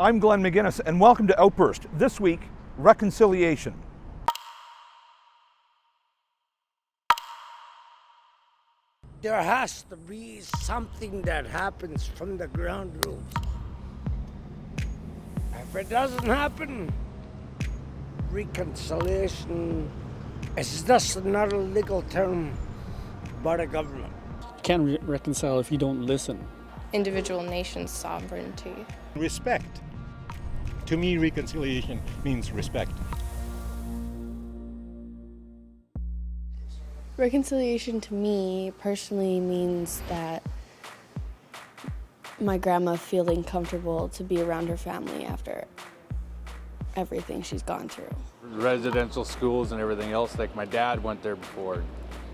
I'm Glenn McGinnis, and welcome to Outburst. This week, reconciliation. There has to be something that happens from the ground rules. If it doesn't happen, reconciliation is just another legal term by the government. You can't reconcile if you don't listen. Individual nation sovereignty. Respect. To me, reconciliation means respect. Reconciliation to me personally means that my grandma feeling comfortable to be around her family after everything she's gone through. Residential schools and everything else, like my dad went there before.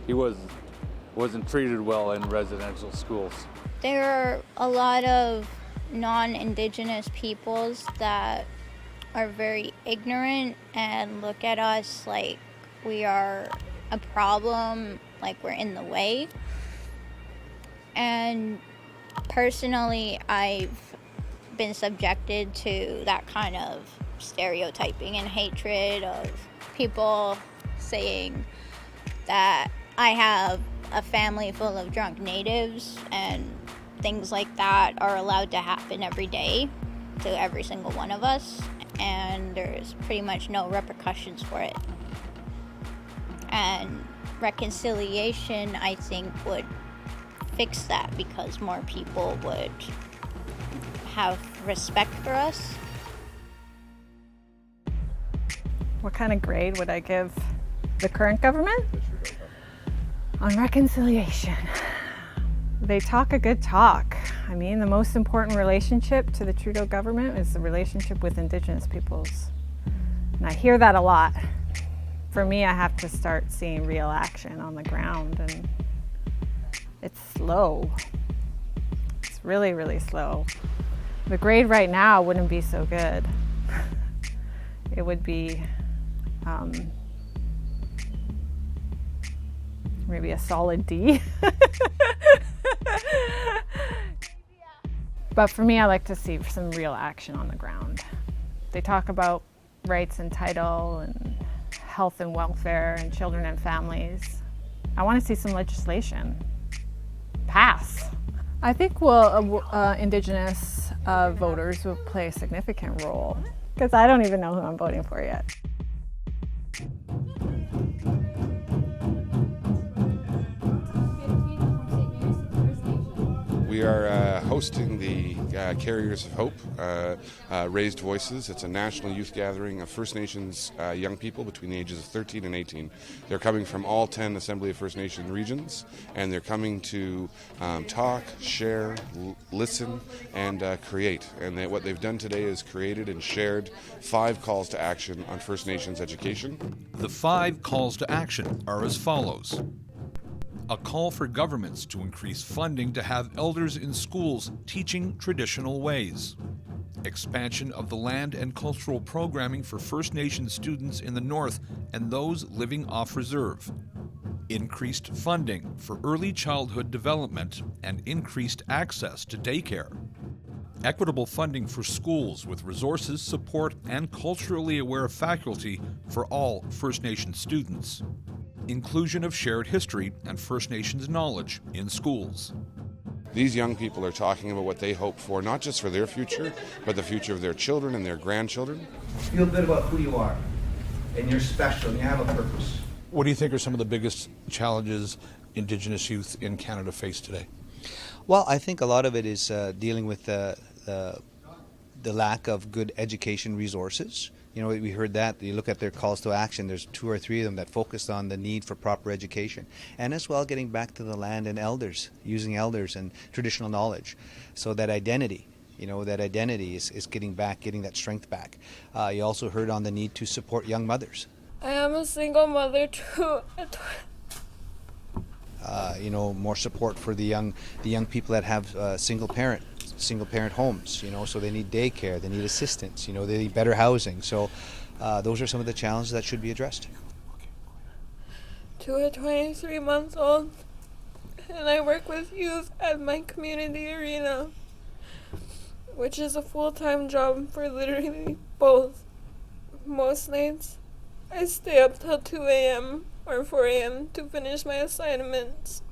He wasn't treated well in residential schools. There are a lot of non-Indigenous peoples that are very ignorant and look at us like we are a problem, like we're in the way. And personally, I've been subjected to that kind of stereotyping and hatred of people saying that I have a family full of drunk natives, and things like that are allowed to happen every day to every single one of us, and there's pretty much no repercussions for it. And reconciliation, I think, would fix that because more people would have respect for us. What kind of grade would I give the current government? On reconciliation. They talk a good talk. I mean, the most important relationship to the Trudeau government is the relationship with Indigenous peoples. And I hear that a lot. For me, I have to start seeing real action on the ground, and it's slow. It's really, really slow. The grade right now wouldn't be so good. It would be maybe a solid D. But for me, I like to see some real action on the ground. They talk about rights and title and health and welfare and children and families. I want to see some legislation pass. I think Indigenous voters will play a significant role, because I don't even know who I'm voting for yet. We are hosting the Carriers of Hope, Raised Voices. It's a national youth gathering of First Nations young people between the ages of 13 and 18. They're coming from all 10 Assembly of First Nation regions, and they're coming to talk, share, listen, and create. And what they've done today is created and shared 5 calls to action on First Nations education. The 5 calls to action are as follows. A call for governments to increase funding to have elders in schools teaching traditional ways. Expansion of the land and cultural programming for First Nations students in the North and those living off reserve. Increased funding for early childhood development and increased access to daycare. Equitable funding for schools with resources, support, and culturally aware faculty for all First Nations students. Inclusion of shared history and First Nations knowledge in schools. These young people are talking about what they hope for, not just for their future, but the future of their children and their grandchildren. Feel good about who you are, and you're special, and you have a purpose. What do you think are some of the biggest challenges Indigenous youth in Canada face today? Well, I think a lot of it is dealing with the lack of good education resources. You know, we heard that. You look at their calls to action, there's 2 or 3 of them that focused on the need for proper education. And as well, getting back to the land and elders, using elders and traditional knowledge. So that identity, is getting that strength back. You also heard on the need to support young mothers. I am a single mother too. More support for the young people that have single parent homes, so they need daycare, they need assistance, they need better housing. So those are some of the challenges that should be addressed. 2 are 23 months old, and I work with youth at my community arena. which is a full-time job for literally both. Most nights, I stay up till 2 a.m. or 4 a.m. to finish my assignments.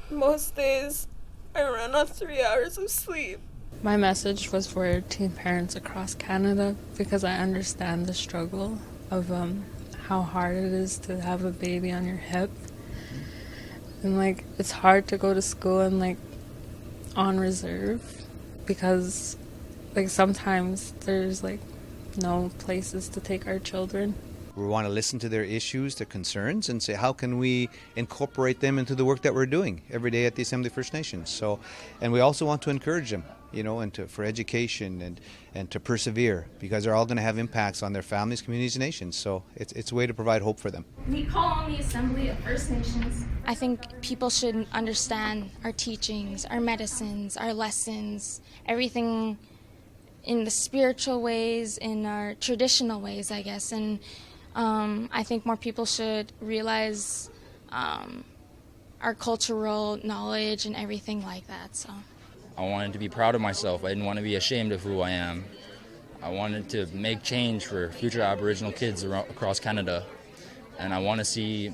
Most days, I run on 3 hours of sleep. My message was for teen parents across Canada because I understand the struggle of how hard it is to have a baby on your hip. And like, it's hard to go to school and like on reserve because like sometimes there's like no places to take our children. We want to listen to their issues, their concerns, and say, how can we incorporate them into the work that we're doing every day at the Assembly First Nations? So, and we also want to encourage them, you know, and for education and to persevere, because they're all going to have impacts on their families, communities, and nations. So it's a way to provide hope for them. We call on the Assembly of First Nations. I think people should understand our teachings, our medicines, our lessons, everything in the spiritual ways, in our traditional ways, I guess. And I think more people should realize our cultural knowledge and everything like that. So I wanted to be proud of myself. I didn't want to be ashamed of who I am. I wanted to make change for future Aboriginal kids across Canada, and I want to see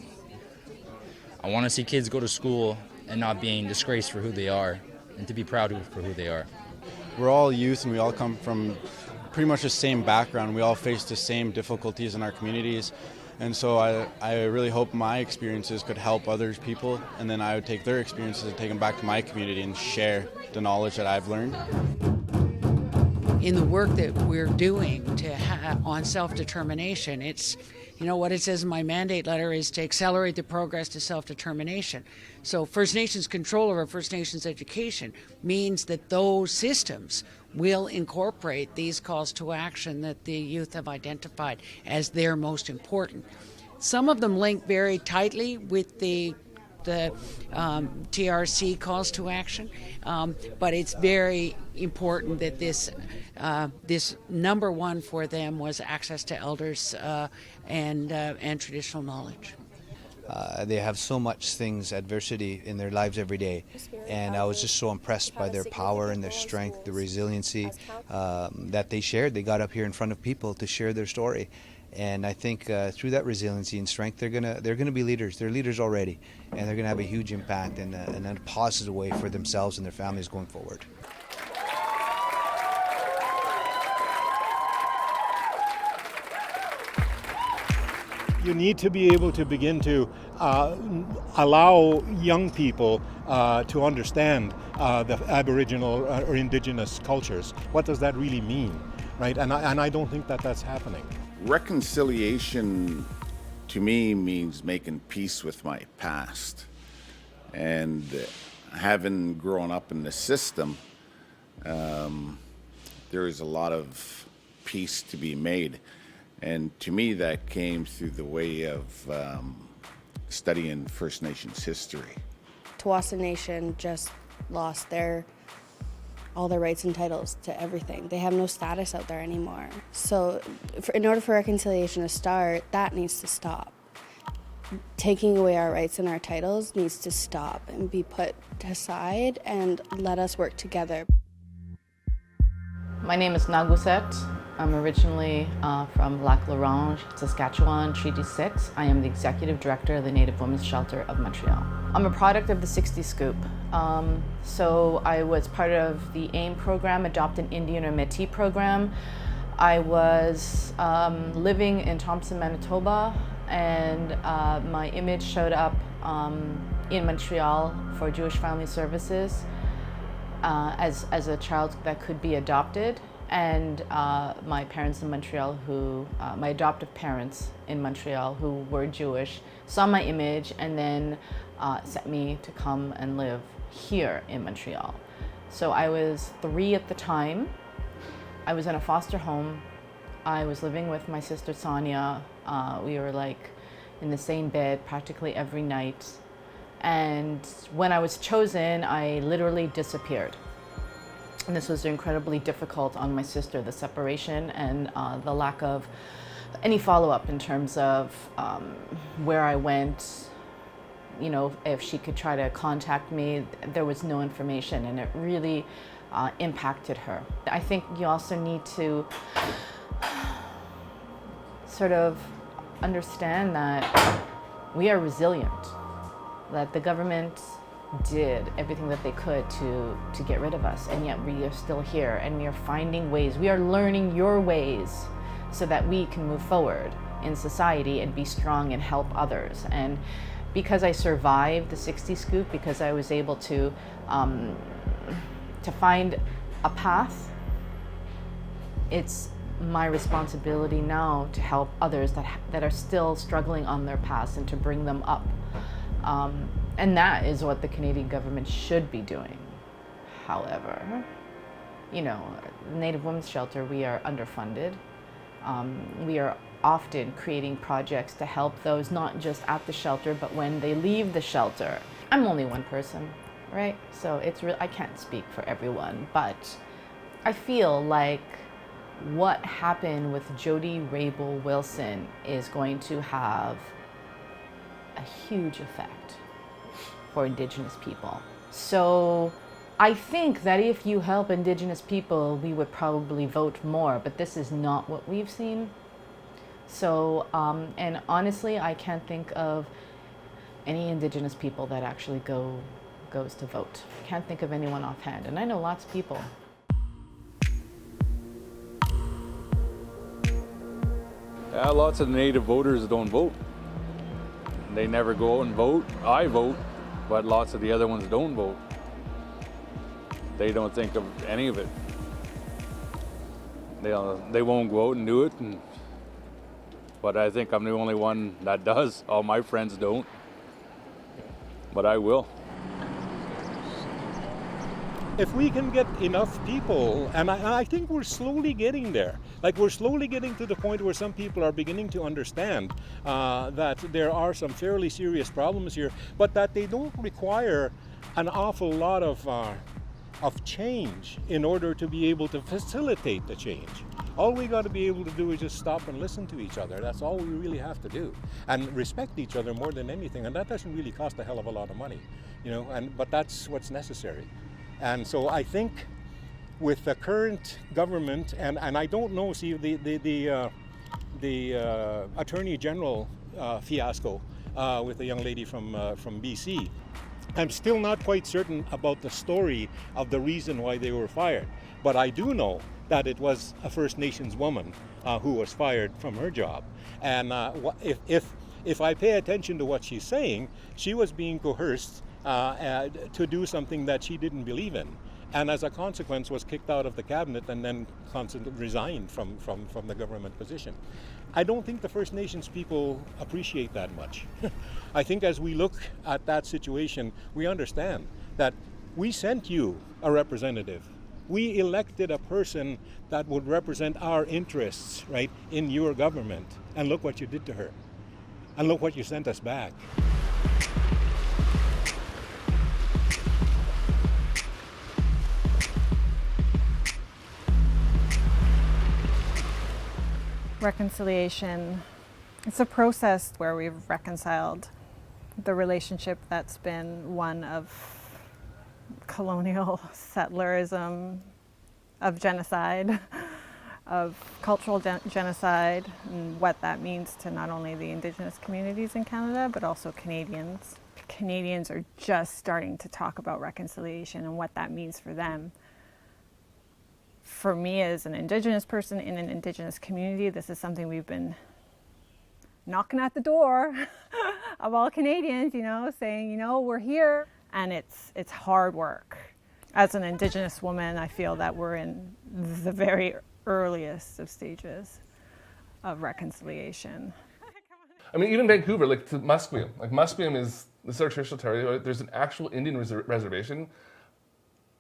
kids go to school and not being disgraced for who they are, and to be proud for who they are. We're all youth, and we all come from pretty much the same background. We all face the same difficulties in our communities, and so I really hope my experiences could help other people, and then I would take their experiences and take them back to my community and share the knowledge that I've learned. In the work that we're doing on self-determination, it's, you know, what it says in my mandate letter is to accelerate the progress to self-determination. So First Nations control over First Nations education means that those systems will incorporate these calls to action that the youth have identified as their most important. Some of them link very tightly with the TRC calls to action, but it's very important that this number one for them was access to elders and traditional knowledge. They have so much adversity in their lives every day, and I was just so impressed by their power and their strength, the resiliency that they shared. They got up here in front of people to share their story, and I think through that resiliency and strength, they're gonna be leaders. They're leaders already, and they're gonna have a huge impact in a positive way for themselves and their families going forward. You need to be able to begin to allow young people to understand the Aboriginal or Indigenous cultures. What does that really mean, right? And I don't think that that's happening. Reconciliation to me means making peace with my past. And having grown up in the system, there is a lot of peace to be made. And to me, that came through the way of studying First Nations history. Tootoosis Nation just lost all their rights and titles to everything. They have no status out there anymore. So in order for reconciliation to start, that needs to stop. Taking away our rights and our titles needs to stop and be put aside, and let us work together. My name is Nakuset. I'm originally from Lac-La-Ronge, Saskatchewan, Treaty 6. I am the Executive Director of the Native Women's Shelter of Montreal. I'm a product of the 60 Scoop. So I was part of the AIM program, Adopt an Indian or Métis program. I was living in Thompson, Manitoba, and my image showed up in Montreal for Jewish Family Services as a child that could be adopted. And my parents in Montreal my adoptive parents in Montreal who were Jewish saw my image and then sent me to come and live here in Montreal. So I was 3 at the time. I was in a foster home. I was living with my sister Sonia. We were like in the same bed practically every night. And when I was chosen, I literally disappeared. And this was incredibly difficult on my sister, the separation and the lack of any follow-up in terms of where I went, you know, if she could try to contact me. There was no information, and it really impacted her. I think you also need to sort of understand that we are resilient, that the government did everything that they could to get rid of us, and yet we are still here, and we are finding ways. We are learning your ways so that we can move forward in society and be strong and help others. And because I survived the 60 scoop, because I was able to find a path, it's my responsibility now to help others that are still struggling on their paths and to bring them up. And that is what the Canadian government should be doing. However, you know, Native Women's Shelter, we are underfunded. We are often creating projects to help those not just at the shelter, but when they leave the shelter. I'm only one person, right? So it's real. I can't speak for everyone, but I feel like what happened with Jody Rabel Wilson is going to have a huge effect for Indigenous people. So I think that if you help Indigenous people, we would probably vote more, but this is not what we've seen. So, and honestly, I can't think of any Indigenous people that actually goes to vote. I can't think of anyone offhand, and I know lots of people. Yeah, lots of Native voters don't vote. They never go out and vote. I vote, but lots of the other ones don't vote. They don't think of any of it. They won't go out and do it, but I think I'm the only one that does. All my friends don't, but I will. If we can get enough people, and I think we're slowly getting there. Like, we're slowly getting to the point where some people are beginning to understand that there are some fairly serious problems here, but that they don't require an awful lot of change in order to be able to facilitate the change. All we got to be able to do is just stop and listen to each other. That's all we really have to do, and respect each other more than anything. And that doesn't really cost a hell of a lot of money, you know. but that's what's necessary. And so I think with the current government, and I don't know, see, the Attorney General fiasco with the young lady from BC, I'm still not quite certain about the story of the reason why they were fired. But I do know that it was a First Nations woman who was fired from her job. And if I pay attention to what she's saying, she was being coerced to do something that she didn't believe in, and as a consequence was kicked out of the cabinet and then resigned from the government position. I don't think the First Nations people appreciate that much. I think as we look at that situation, we understand that we sent you a representative. We elected a person that would represent our interests, right, in your government, and look what you did to her, and look what you sent us back. Reconciliation, it's a process where we've reconciled the relationship that's been one of colonial settlerism, of genocide, of cultural genocide, and what that means to not only the Indigenous communities in Canada, but also Canadians. Canadians are just starting to talk about reconciliation and what that means for them. For me, as an Indigenous person in an Indigenous community, this is something we've been knocking at the door of all Canadians, you know, saying, you know, we're here. And it's hard work. As an Indigenous woman, I feel that we're in the very earliest of stages of reconciliation. I mean, even Vancouver, like to Musqueam. Like Musqueam is the territorial territory. There's an actual Indian reservation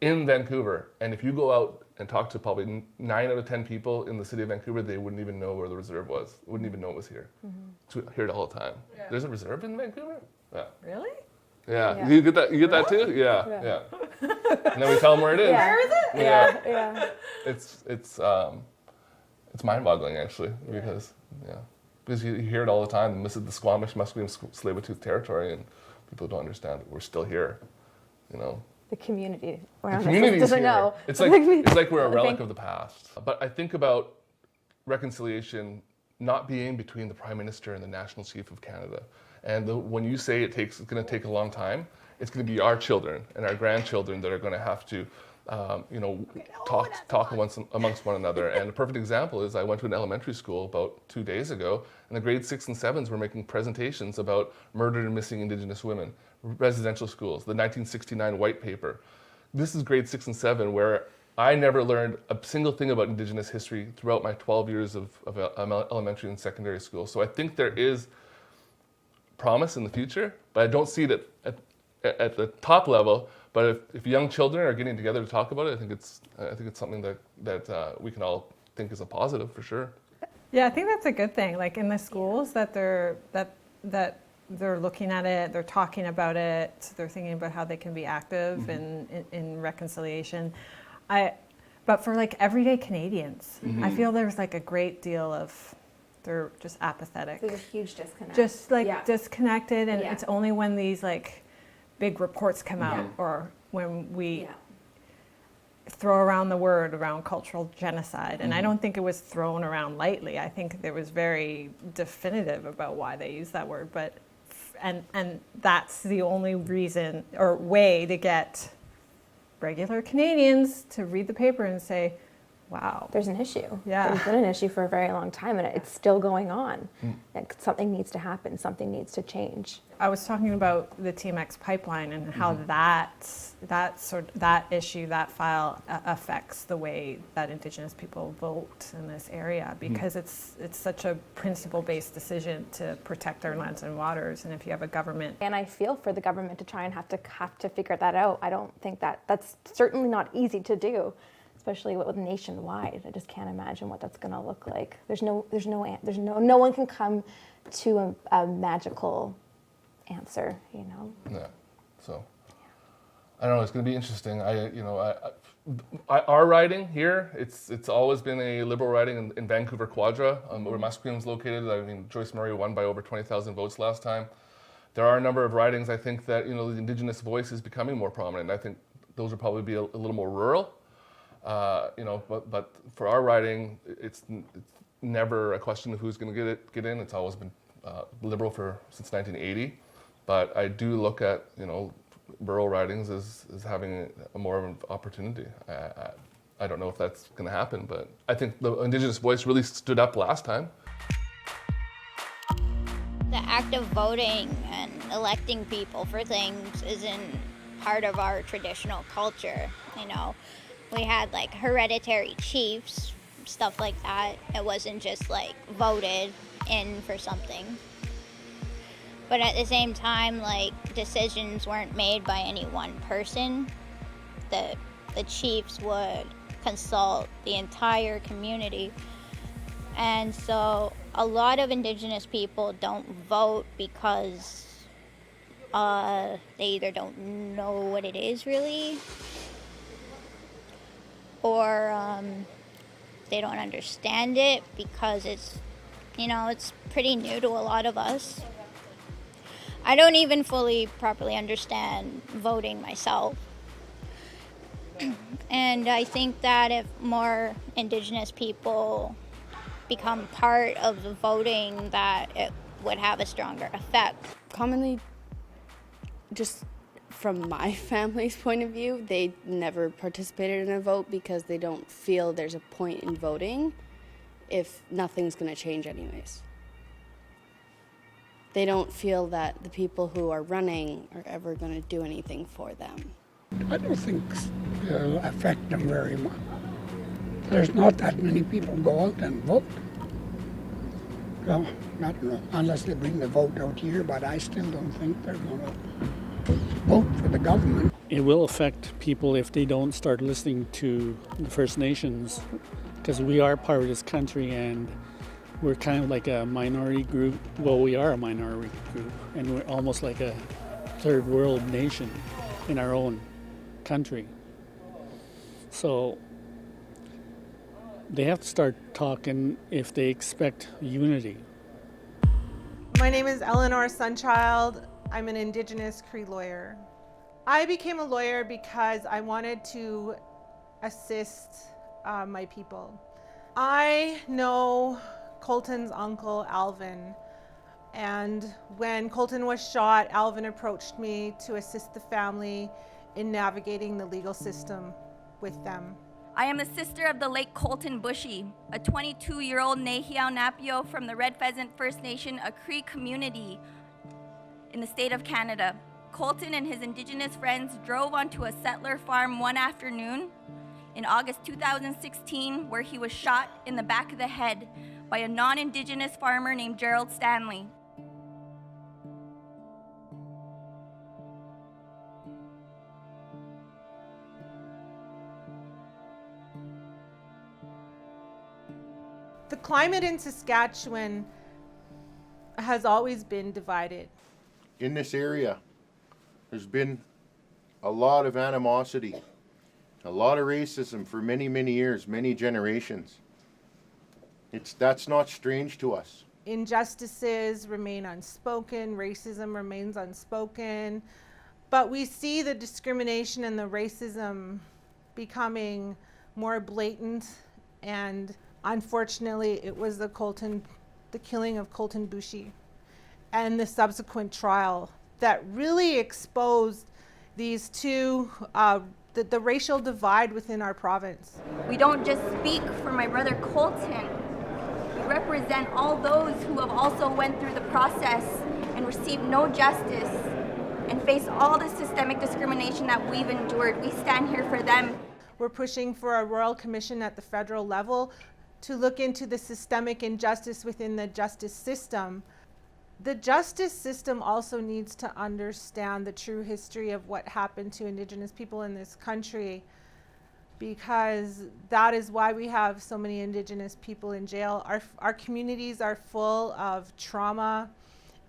in Vancouver, and if you go out and talk to probably 9 out of 10 people in the city of Vancouver, they wouldn't even know where the reserve was. Wouldn't even know it was here. Mm-hmm. Hear it all the time. Yeah. There's a reserve in Vancouver? Yeah. Really? Yeah. You get that? You get that too? Yeah. And then we tell them where it is. Where is it? Yeah. It's mind-boggling actually, because you hear it all the time. This is the Squamish Musqueam Tsleil-Waututh territory, and people don't understand that we're still here. You know. The community the us community doesn't here. know. It's like we're a relic of the past. But I think about reconciliation not being between the Prime Minister and the National Chief of Canada. And when you say it's going to take a long time, it's going to be our children and our grandchildren that are going to have to, talk amongst one another. And a perfect example is I went to an elementary school about 2 days ago, and the grade 6 and 7s were making presentations about murdered and missing Indigenous women, residential schools, the 1969 white paper. This is grade 6 and 7, where I never learned a single thing about Indigenous history throughout my 12 years of elementary and secondary school. So I think there is promise in the future, but I don't see it at the top level. But if young children are getting together to talk about it, I think it's something that we can all think is a positive for sure. Yeah, I think that's a good thing. Like in the schools that they're looking at it, they're talking about it, they're thinking about how they can be active in reconciliation. But for like everyday Canadians, I feel there's like a great deal of they're just apathetic. There's a huge disconnect. Just like disconnected, and it's only when these like big reports come out or when we throw around the word around cultural genocide. And I don't think it was thrown around lightly. I think it was very definitive about why they used that word. But and that's the only reason or way to get regular Canadians to read the paper and say, wow. There's an issue. Yeah. There's been an issue for a very long time, and it's still going on. Like, something needs to happen. Something needs to change. I was talking about the TMX pipeline and how that issue, that file affects the way that Indigenous people vote in this area, because it's such a principle-based decision to protect our lands and waters. And if you have a government, and I feel for the government to try and have to figure that out. I don't think that's certainly not easy to do, especially with nationwide. I just can't imagine what that's going to look like. No one can come to a magical answer, you know. Yeah. So I don't know. It's going to be interesting. Our riding here, it's always been a Liberal riding in Vancouver Quadra, where Musqueam's located. I mean, Joyce Murray won by over 20,000 votes last time. There are a number of ridings. I think that the Indigenous voice is becoming more prominent. I think those will probably be a little more rural. But for our riding, it's never a question of who's going to get in. It's always been Liberal since 1980. But I do look at rural ridings as having more of an opportunity. I don't know if that's going to happen, but I think the Indigenous voice really stood up last time. The act of voting and electing people for things isn't part of our traditional culture. We had like hereditary chiefs, stuff like that. It wasn't just like voted in for something. But at the same time, like, decisions weren't made by any one person. The chiefs would consult the entire community. And so a lot of Indigenous people don't vote because they either don't know what it is really, or they don't understand it because it's pretty new to a lot of us. I don't even fully properly understand voting myself. And I think that if more Indigenous people become part of the voting, that it would have a stronger effect. Commonly, just from my family's point of view, they never participated in a vote because they don't feel there's a point in voting if nothing's going to change anyways. They don't feel that the people who are running are ever going to do anything for them. I don't think it'll affect them very much. There's not that many people go out and vote. Well, I don't know, unless they bring the vote out here, but I still don't think they're going to vote for the government. It will affect people if they don't start listening to the First Nations, because we are part of this country and we're kind of like a minority group. Well, we are a minority group, and we're almost like a third world nation in our own country. So they have to start talking if they expect unity. My name is Eleanore Sunchild. I'm an Indigenous Cree lawyer. I became a lawyer because I wanted to assist my people. I know Colten's uncle, Alvin, and when Colten was shot, Alvin approached me to assist the family in navigating the legal system with them. I am the sister of the late Colten Boushie, a 22-year-old Nehiyaw Napio from the Red Pheasant First Nation, a Cree community in the state of Canada. Colten and his Indigenous friends drove onto a settler farm one afternoon in August 2016 where he was shot in the back of the head by a non-Indigenous farmer named Gerald Stanley. The climate in Saskatchewan has always been divided. In this area, there's been a lot of animosity, a lot of racism for many, many years, many generations. That's not strange to us. Injustices remain unspoken, racism remains unspoken, but we see the discrimination and the racism becoming more blatant, and unfortunately it was the killing of Colten Boushie and the subsequent trial that really exposed these two, the racial divide within our province. We don't just speak for my brother Colten. We represent all those who have also went through the process and received no justice and face all the systemic discrimination that we've endured. We stand here for them. We're pushing for a royal commission at the federal level to look into the systemic injustice within the justice system. The justice system also needs to understand the true history of what happened to Indigenous people in this country, because that is why we have so many Indigenous people in jail. Our communities are full of trauma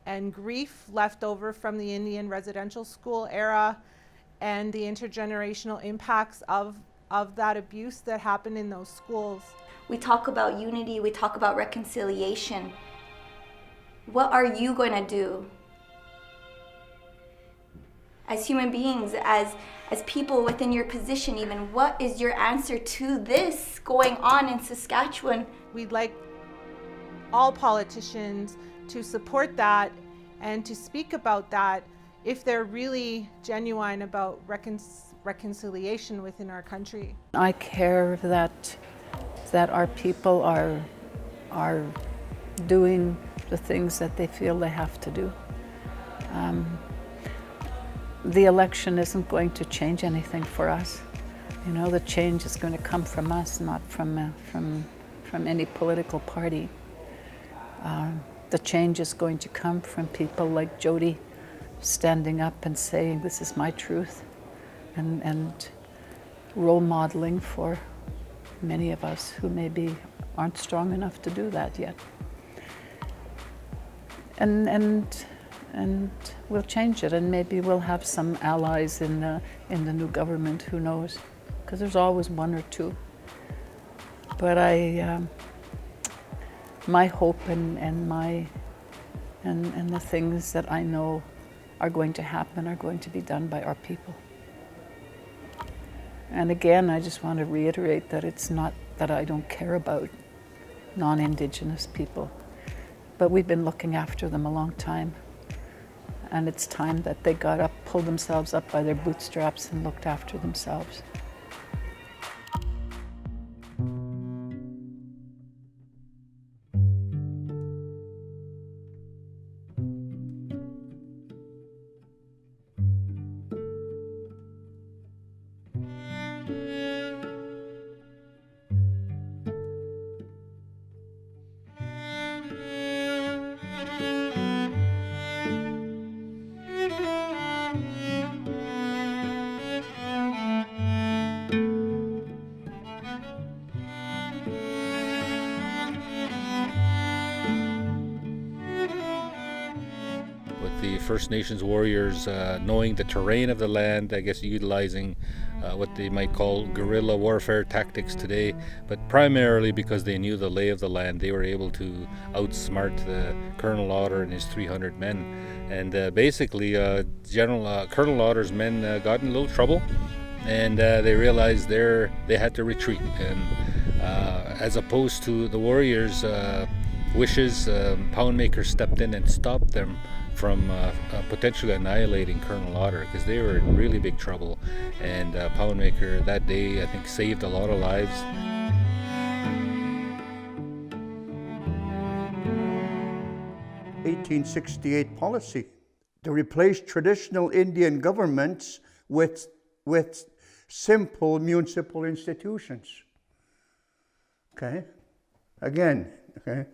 and grief left over from the Indian residential school era and the intergenerational impacts of that abuse that happened in those schools. We talk about unity, we talk about reconciliation. What are you going to do? As human beings, as people within your position even, what is your answer to this going on in Saskatchewan? We'd like all politicians to support that and to speak about that if they're really genuine about reconciliation within our country. I care that our people are doing the things that they feel they have to do. The election isn't going to change anything for us. You know, the change is going to come from us, not from any political party. The change is going to come from people like Jody standing up and saying, this is my truth, and role modeling for many of us who maybe aren't strong enough to do that yet. And we'll change it, and maybe we'll have some allies in the new government, who knows, because there's always one or two. But my hope and the things that I know are going to happen are going to be done by our people. And again, I just want to reiterate that it's not that I don't care about non-Indigenous people, but we've been looking after them a long time. And it's time that they got up, pulled themselves up by their bootstraps and looked after themselves. First Nations warriors knowing the terrain of the land, I guess utilizing what they might call guerrilla warfare tactics today, but primarily because they knew the lay of the land. They were able to outsmart the Colonel Otter and his 300 men And basically, Colonel Lauder's men got in a little trouble, and they realized they had to retreat. And as opposed to the warriors' wishes, Poundmaker stepped in and stopped them from potentially annihilating Colonel Lauder, because they were in really big trouble. And Poundmaker that day, I think, saved a lot of lives. (1868) policy to replace traditional Indian governments with simple municipal institutions. Okay? Again, okay?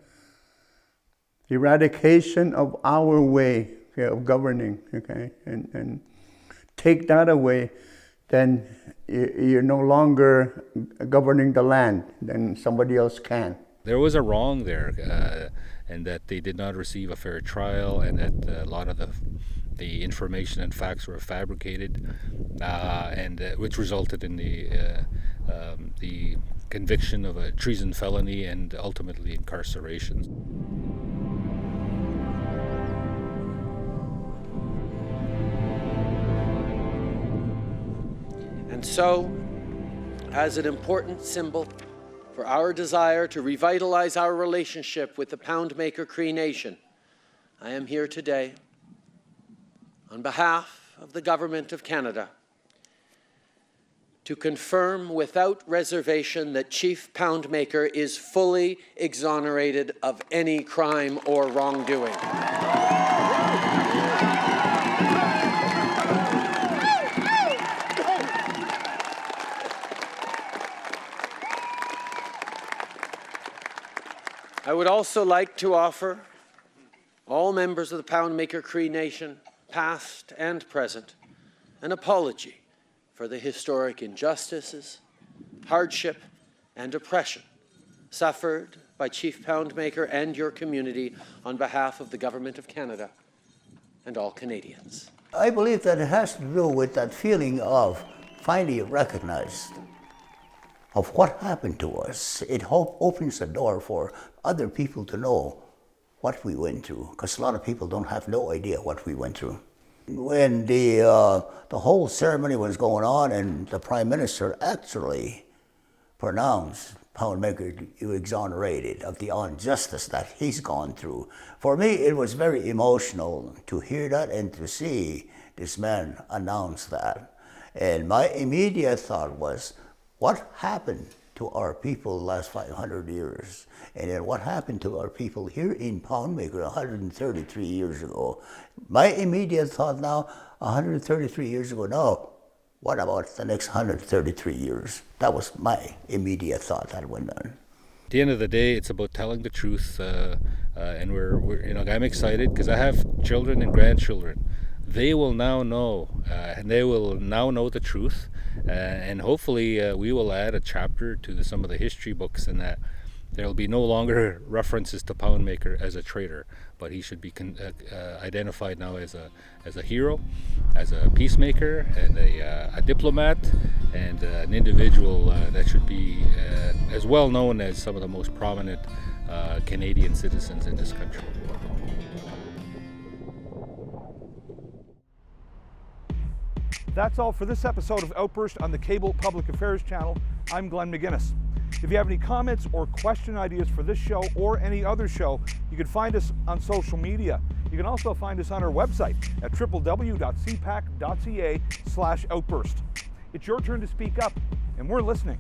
Eradication of our way, okay, of governing, okay? And take that away, then you're no longer governing the land, then somebody else can. There was a wrong there, and that they did not receive a fair trial, and that a lot of the information and facts were fabricated, and which resulted in the conviction of a treason felony and ultimately incarceration. And so, as an important symbol for our desire to revitalize our relationship with the Poundmaker Cree Nation, I am here today on behalf of the Government of Canada to confirm without reservation that Chief Poundmaker is fully exonerated of any crime or wrongdoing. I would also like to offer all members of the Poundmaker Cree Nation, past and present, an apology for the historic injustices, hardship, and oppression suffered by Chief Poundmaker and your community on behalf of the Government of Canada and all Canadians. I believe that it has to do with that feeling of finally recognized of what happened to us. It opens the door for other people to know what we went through, because a lot of people don't have no idea what we went through. When the whole ceremony was going on and the Prime Minister actually pronounced Poundmaker exonerated of the injustice that he's gone through, for me it was very emotional to hear that and to see this man announce that. And my immediate thought was, what happened to our people the last 500 years? And then what happened to our people here in Poundmaker 133 years ago? My immediate thought now, 133 years ago, no, what about the next 133 years? That was my immediate thought that went on. At the end of the day, it's about telling the truth, and we're I'm excited because I have children and grandchildren. They will now know, and they will now know the truth, and hopefully we will add a chapter to some of the history books, and that there will be no longer references to Poundmaker as a traitor, but he should be identified now as a hero, as a peacemaker, and a diplomat, and an individual that should be as well known as some of the most prominent Canadian citizens in this country. That's all for this episode of Outburst on the Cable Public Affairs channel. I'm Glenn McGuinness. If you have any comments or question ideas for this show or any other show, you can find us on social media. You can also find us on our website at www.cpac.ca/outburst. It's your turn to speak up, and we're listening.